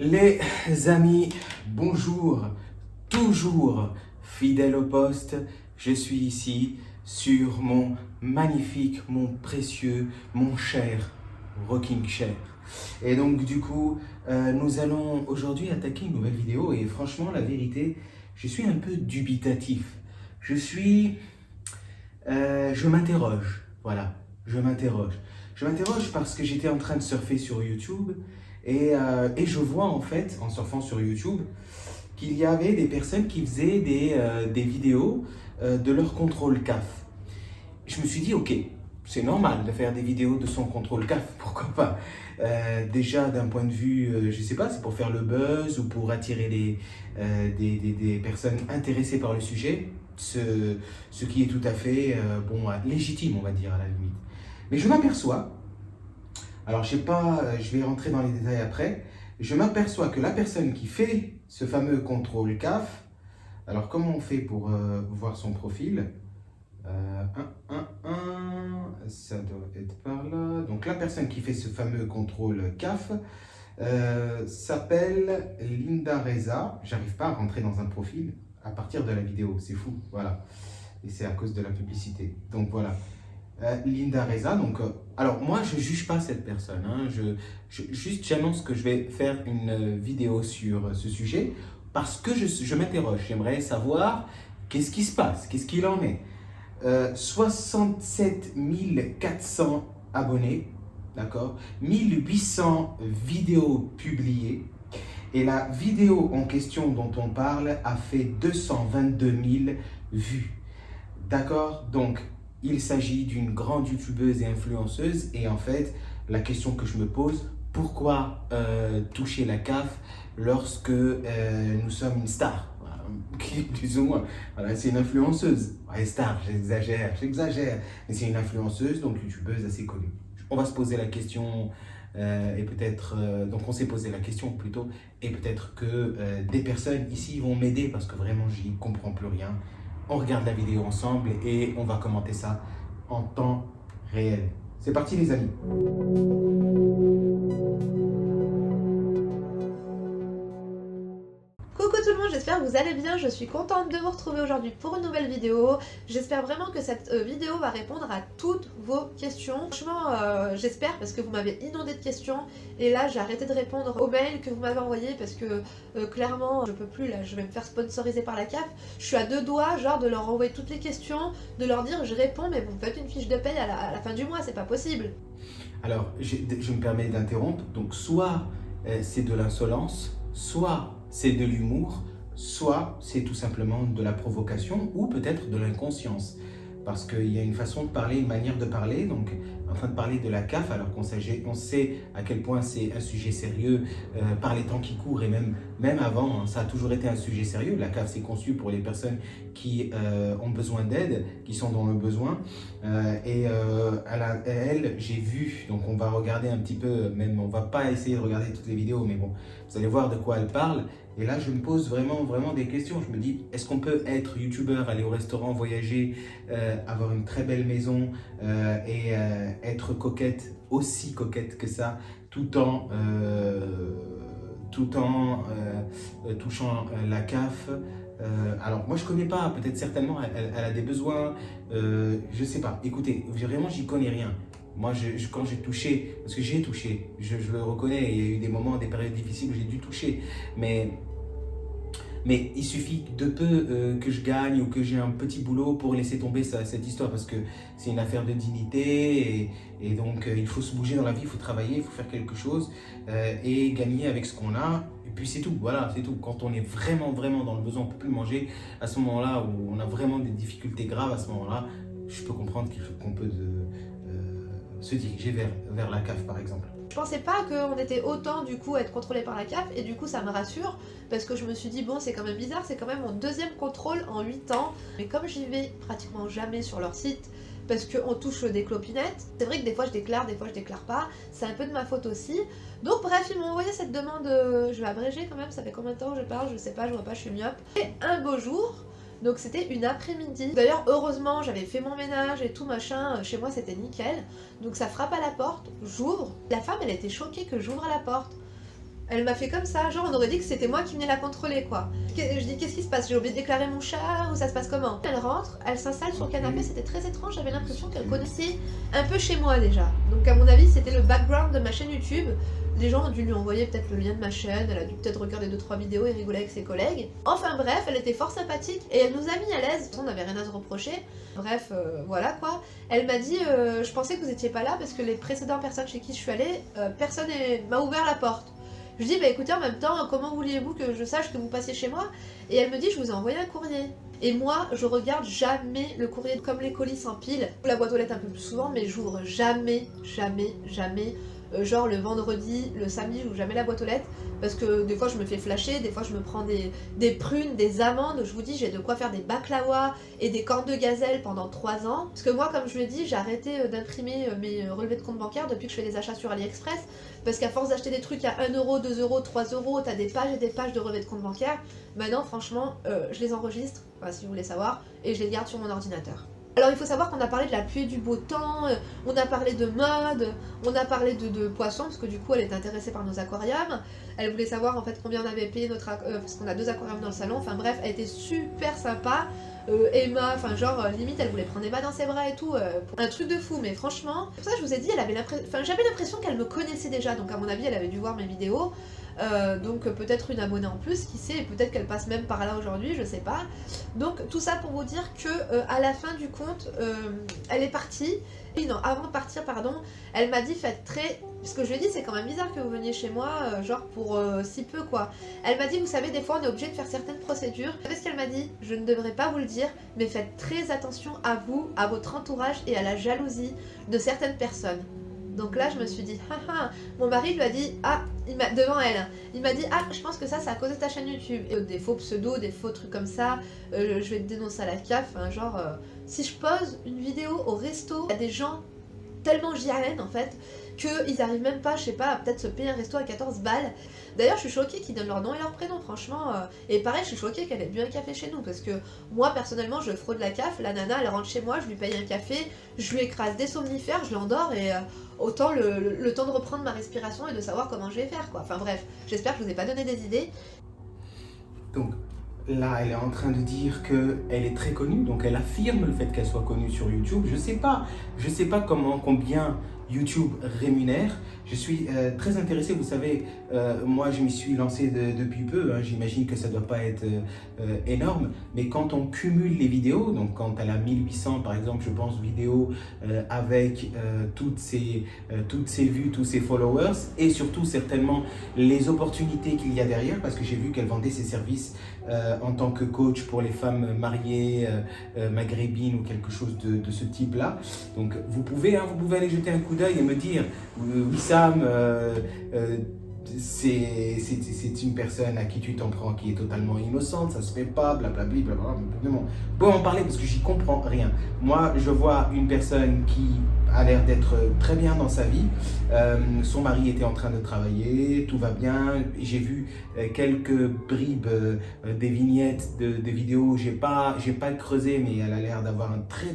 Les amis, bonjour, toujours fidèle au poste, je suis ici sur mon magnifique, mon précieux, mon cher rocking chair. Et donc du coup, nous allons aujourd'hui attaquer une nouvelle vidéo et franchement, la vérité, je suis un peu dubitatif. Je m'interroge, voilà, je m'interroge. Je m'interroge parce que j'étais en train de surfer sur YouTube et je vois en fait, en surfant sur YouTube, qu'il y avait des personnes qui faisaient des vidéos de leur contrôle CAF. Je me suis dit, ok, c'est normal de faire des vidéos de son contrôle CAF, pourquoi pas. Déjà d'un point de vue, je sais pas, c'est pour faire le buzz ou pour attirer des personnes intéressées par le sujet, ce qui est tout à fait légitime, on va dire, à la limite. Mais je m'aperçois, alors je sais pas, je vais rentrer dans les détails après, je m'aperçois que la personne qui fait ce fameux contrôle CAF, alors comment on fait pour voir son profil? Ça doit être par là. Donc la personne qui fait ce fameux contrôle CAF s'appelle Linda Reza. J'arrive pas à rentrer dans un profil à partir de la vidéo, c'est fou, voilà. Et c'est à cause de la publicité. Donc voilà. Linda Reza, donc alors moi je juge pas cette personne, hein. Juste j'annonce que je vais faire une vidéo sur ce sujet parce que je m'interroge, j'aimerais savoir qu'est-ce qui se passe, qu'est-ce qu'il en est. 67 400 abonnés, d'accord, 1800 vidéos publiées et la vidéo en question dont on parle a fait 222 000 vues, d'accord. Donc il s'agit d'une grande youtubeuse et influenceuse et en fait la question que je me pose, pourquoi toucher la CAF lorsque nous sommes une star? Plus ou moins. Voilà, c'est une influenceuse. Ouais, star, j'exagère, mais c'est une influenceuse, donc youtubeuse assez connue. On va se poser la question et peut-être, donc on s'est posé la question plutôt, et peut-être que des personnes ici vont m'aider parce que vraiment j'y comprends plus rien. On regarde la vidéo ensemble et on va commenter ça en temps réel. C'est parti les amis. Coucou tout le monde, j'espère que vous allez bien, je suis contente de vous retrouver aujourd'hui pour une nouvelle vidéo. J'espère vraiment que cette vidéo va répondre à toutes vos questions. Franchement, j'espère parce que vous m'avez inondé de questions et là j'ai arrêté de répondre aux mails que vous m'avez envoyés parce que clairement je peux plus, là je vais me faire sponsoriser par la CAF. Je suis à deux doigts genre de leur envoyer toutes les questions, de leur dire je réponds mais vous me faites une fiche de paye à la fin du mois, c'est pas possible. Alors, je me permets d'interrompre. Donc, soit c'est de l'insolence, soit c'est de l'humour, soit c'est tout simplement de la provocation ou peut-être de l'inconscience. Parce qu'il y a une façon de parler, une manière de parler. Donc, en train de parler de la CAF, alors qu'on sait à quel point c'est un sujet sérieux par les temps qui courent et même avant, hein, ça a toujours été un sujet sérieux. La CAF, c'est conçu pour les personnes qui ont besoin d'aide, qui sont dans le besoin. Elle, j'ai vu, donc on va regarder un petit peu, même on va pas essayer de regarder toutes les vidéos, mais bon, vous allez voir de quoi elle parle. Et là, je me pose vraiment des questions. Je me dis, est-ce qu'on peut être youtubeur, aller au restaurant, voyager, avoir une très belle maison et être coquette, aussi coquette que ça, tout en touchant la CAF? Alors moi je connais pas, peut-être certainement elle a des besoins, je sais pas. Écoutez, vraiment j'y connais rien. Moi quand j'ai touché, parce que j'ai touché, je le reconnais, il y a eu des moments, des périodes difficiles où j'ai dû toucher, mais il suffit de peu que je gagne ou que j'ai un petit boulot pour laisser tomber cette histoire parce que c'est une affaire de dignité et donc il faut se bouger dans la vie, il faut travailler, il faut faire quelque chose et gagner avec ce qu'on a. Et puis c'est tout, voilà, c'est tout. Quand on est vraiment dans le besoin, on ne peut plus manger, à ce moment-là où on a vraiment des difficultés graves, à ce moment-là, je peux comprendre qu'on peut se diriger vers la CAF par exemple. Je pensais pas qu'on était autant du coup à être contrôlé par la CAF et du coup ça me rassure parce que je me suis dit bon c'est quand même bizarre, c'est quand même mon deuxième contrôle en 8 ans mais comme j'y vais pratiquement jamais sur leur site parce qu'on touche des clopinettes, c'est vrai que des fois je déclare pas, c'est un peu de ma faute aussi. Donc bref ils m'ont envoyé cette demande, je vais abréger quand même, ça fait combien de temps que je parle, je sais pas, je vois pas, je suis myope. Et un beau jour, donc c'était une après-midi. D'ailleurs heureusement j'avais fait mon ménage et tout machin, chez moi c'était nickel. Donc ça frappe à la porte, j'ouvre. La femme elle était choquée que j'ouvre à la porte. Elle m'a fait comme ça, genre on aurait dit que c'était moi qui venais la contrôler quoi. Je dis qu'est-ce qui se passe? J'ai oublié de déclarer mon chat ou ça se passe comment? Elle rentre, elle s'installe sur le canapé, c'était très étrange, j'avais l'impression qu'elle connaissait un peu chez moi déjà. Donc à mon avis c'était le background de ma chaîne YouTube. Les gens ont dû lui envoyer peut-être le lien de ma chaîne, elle a dû peut-être regarder 2-3 vidéos et rigoler avec ses collègues. Enfin bref, elle était fort sympathique et elle nous a mis à l'aise, on n'avait rien à se reprocher. Bref, voilà quoi. Elle m'a dit, je pensais que vous étiez pas là parce que les précédentes personnes chez qui je suis allée, personne m'a ouvert la porte. Je dis, bah écoutez, en même temps, comment vouliez-vous que je sache que vous passiez chez moi? Et elle me dit, je vous ai envoyé un courrier. Et moi, je regarde jamais le courrier comme les colis s'empilent. La boîte aux lettres un peu plus souvent, mais j'ouvre jamais, jamais, jamais. Genre le vendredi, le samedi, j'ouvre jamais la boîte aux lettres. Parce que des fois, je me fais flasher, des fois, je me prends des prunes, des amandes. Je vous dis, j'ai de quoi faire des baklawas et des cornes de gazelle pendant 3 ans. Parce que moi, comme je l'ai dit, j'ai arrêté d'imprimer mes relevés de compte bancaire depuis que je fais des achats sur AliExpress. Parce qu'à force d'acheter des trucs à 1 euro, 2 euros, 3 euros, t'as des pages et des pages de relevés de compte bancaire. Maintenant, franchement, je les enregistre, enfin, si vous voulez savoir, et je les garde sur mon ordinateur. Alors il faut savoir qu'on a parlé de la pluie et du beau temps, on a parlé de mode, on a parlé de poissons, parce que du coup elle est intéressée par nos aquariums. Elle voulait savoir en fait combien on avait payé notre parce qu'on a 2 aquariums dans le salon, enfin bref, elle était super sympa. Emma, enfin genre limite elle voulait prendre Emma dans ses bras et tout, un truc de fou, mais franchement, pour ça je vous ai dit, j'avais l'impression qu'elle me connaissait déjà, donc à mon avis elle avait dû voir mes vidéos. Donc peut-être une abonnée en plus, qui sait, peut-être qu'elle passe même par là aujourd'hui, je sais pas. Donc tout ça pour vous dire que à la fin du compte, elle est partie. Et non, avant de partir, pardon, elle m'a dit faites très... Ce que je lui ai dit, c'est quand même bizarre que vous veniez chez moi, genre pour si peu quoi. Elle m'a dit, vous savez, des fois on est obligé de faire certaines procédures. Vous savez ce qu'elle m'a dit? Je ne devrais pas vous le dire, mais faites très attention à vous, à votre entourage et à la jalousie de certaines personnes. Donc là, je me suis dit, haha, mon mari lui a dit, ah, devant elle, il m'a dit, ah, je pense que ça, c'est à cause de ta chaîne YouTube. Et des faux pseudos, des faux trucs comme ça, je vais te dénoncer à la CAF, hein, genre, si je pose une vidéo au resto, il y a des gens tellement JRN en fait, qu'ils arrivent même pas, je sais pas, à peut-être se payer un resto à 14 balles. D'ailleurs, je suis choquée qu'ils donnent leur nom et leur prénom, franchement. Et pareil, je suis choquée qu'elle ait bu un café chez nous, parce que moi, personnellement, je fraude la CAF, la nana, elle rentre chez moi, je lui paye un café, je lui écrase des somnifères, je l'endors, et autant le temps de reprendre ma respiration et de savoir comment je vais faire, quoi. Enfin bref, j'espère que je vous ai pas donné des idées. Donc là, elle est en train de dire qu'elle est très connue, donc elle affirme le fait qu'elle soit connue sur YouTube. Je sais pas combien YouTube rémunère. Je suis très intéressé, vous savez, moi je m'y suis lancé depuis peu, hein, j'imagine que ça ne doit pas être énorme, mais quand on cumule les vidéos, donc quand elle a 1800 par exemple, je pense, vidéos avec toutes ses vues, tous ses followers, et surtout certainement les opportunités qu'il y a derrière, parce que j'ai vu qu'elle vendait ses services en tant que coach pour les femmes mariées maghrébines ou quelque chose de ce type-là. Donc vous pouvez aller jeter un coup d'œil et me dire, Wissam, c'est une personne à qui tu t'en prends qui est totalement innocente, ça se fait pas, blablabla, blablabla. Bon, on peut en parler parce que j'y comprends rien. Moi, je vois une personne qui a l'air d'être très bien dans sa vie. Son mari était en train de travailler, tout va bien. J'ai vu quelques bribes des vignettes de vidéos. J'ai pas creusé, mais elle a l'air d'avoir un très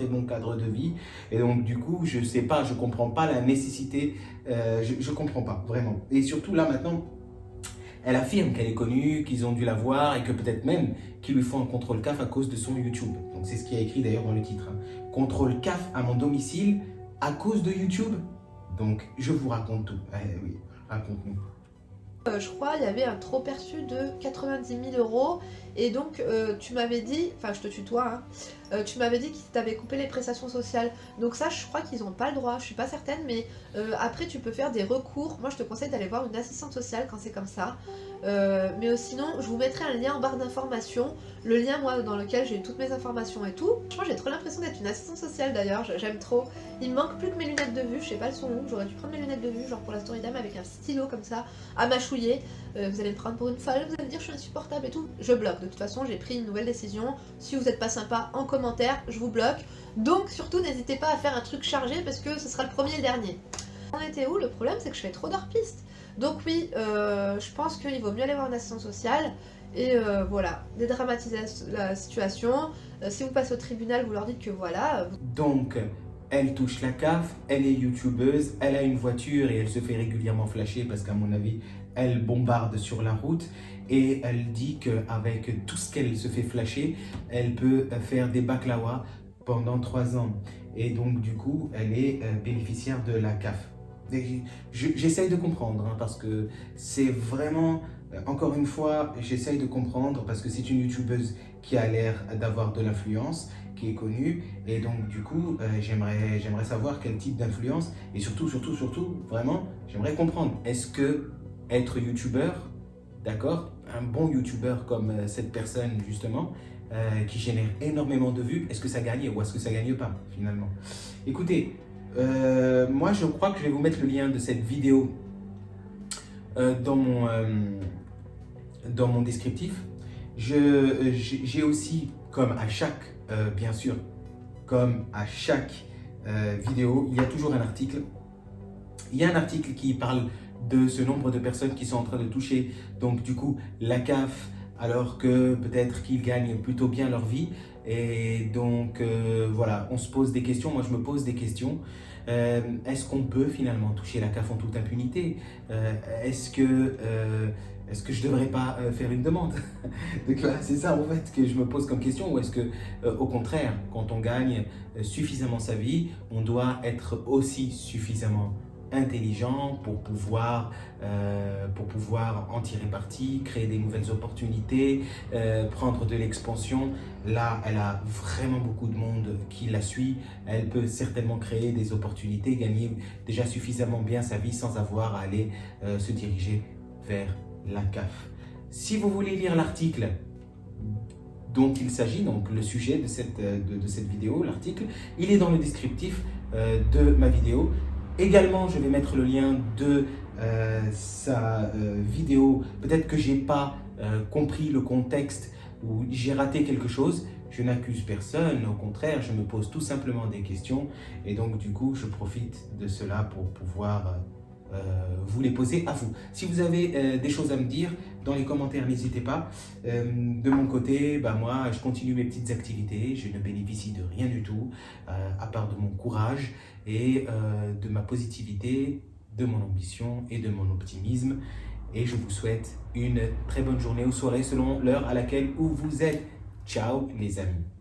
bon cadre de vie. Et donc du coup, je sais pas, je comprends pas la nécessité. Je comprends pas vraiment. Et surtout là maintenant, elle affirme qu'elle est connue, qu'ils ont dû la voir et que peut-être même qu'ils lui font un contrôle CAF à cause de son YouTube. Donc c'est ce qui est écrit d'ailleurs dans le titre. Hein. Contrôle CAF à mon domicile à cause de YouTube. Donc je vous raconte tout. Oui, raconte-nous. Je crois il y avait un trop perçu de 90 000 € et donc tu m'avais dit, enfin je te tutoie, hein, tu m'avais dit qu'ils t'avaient coupé les prestations sociales. Donc ça je crois qu'ils n'ont pas le droit, je suis pas certaine, mais après tu peux faire des recours. Moi je te conseille d'aller voir une assistante sociale quand c'est comme ça. Mais sinon je vous mettrai un lien en barre d'informations, le lien moi dans lequel j'ai toutes mes informations et tout. Franchement j'ai trop l'impression d'être une assistante sociale d'ailleurs, j'aime trop. Il me manque plus que mes lunettes de vue, je sais pas elles sont où, j'aurais dû prendre mes lunettes de vue genre pour la story time avec un stylo comme ça à mâchouiller. Vous allez me prendre pour une folle, vous allez me dire je suis insupportable et tout. Je bloque, de toute façon j'ai pris une nouvelle décision. Si vous n'êtes pas sympa en commentaire, je vous bloque. Donc surtout n'hésitez pas à faire un truc chargé parce que ce sera le premier et le dernier. On était où? Le problème c'est que je fais trop d'hors-piste. Donc oui, je pense qu'il vaut mieux aller voir une assistante sociale. Et voilà, dédramatiser la situation. Si vous passez au tribunal, vous leur dites que voilà. Donc, elle touche la CAF, elle est youtubeuse, elle a une voiture et elle se fait régulièrement flasher parce qu'à mon avis, elle bombarde sur la route et elle dit qu'avec tout ce qu'elle se fait flasher, elle peut faire des baklawas pendant 3 ans. Et donc, du coup, elle est bénéficiaire de la CAF. J'essaye de comprendre, hein, parce que c'est vraiment, encore une fois, j'essaye de comprendre parce que c'est une youtubeuse qui a l'air d'avoir de l'influence, qui est connue, et donc du coup, j'aimerais savoir quel type d'influence, et surtout, vraiment, j'aimerais comprendre, est-ce que être youtubeur, d'accord, un bon youtubeur comme cette personne justement, qui génère énormément de vues, est-ce que ça gagne ou est-ce que ça gagne pas finalement? Écoutez, moi je crois que je vais vous mettre le lien de cette vidéo dans mon descriptif. J'ai aussi, comme à chaque, bien sûr, comme à chaque vidéo, il y a toujours un article. Il y a un article qui parle de ce nombre de personnes qui sont en train de toucher, donc du coup, la CAF, alors que peut-être qu'ils gagnent plutôt bien leur vie. Et donc, voilà, on se pose des questions, moi je me pose des questions. Est-ce qu'on peut finalement toucher la CAF en toute impunité? Est-ce que je ne devrais pas faire une demande? Donc voilà, c'est ça en fait que je me pose comme question. Ou est-ce que, au contraire, quand on gagne suffisamment sa vie, on doit être aussi suffisamment intelligent pour pouvoir en tirer parti, créer des nouvelles opportunités, prendre de l'expansion. Là, elle a vraiment beaucoup de monde qui la suit. Elle peut certainement créer des opportunités, gagner déjà suffisamment bien sa vie sans avoir à aller se diriger vers la CAF. Si vous voulez lire l'article dont il s'agit, donc le sujet de cette vidéo, l'article, il est dans le descriptif de ma vidéo. Également, je vais mettre le lien de sa vidéo. Peut-être que j'ai pas compris le contexte ou j'ai raté quelque chose. Je n'accuse personne, au contraire, je me pose tout simplement des questions. Et donc, du coup, je profite de cela pour pouvoir vous les poser à vous. Si vous avez des choses à me dire, dans les commentaires, n'hésitez pas. De mon côté, moi, je continue mes petites activités. Je ne bénéficie de rien du tout, à part de mon courage et de ma positivité, de mon ambition et de mon optimisme. Et je vous souhaite une très bonne journée ou soirée selon l'heure à laquelle vous êtes. Ciao les amis.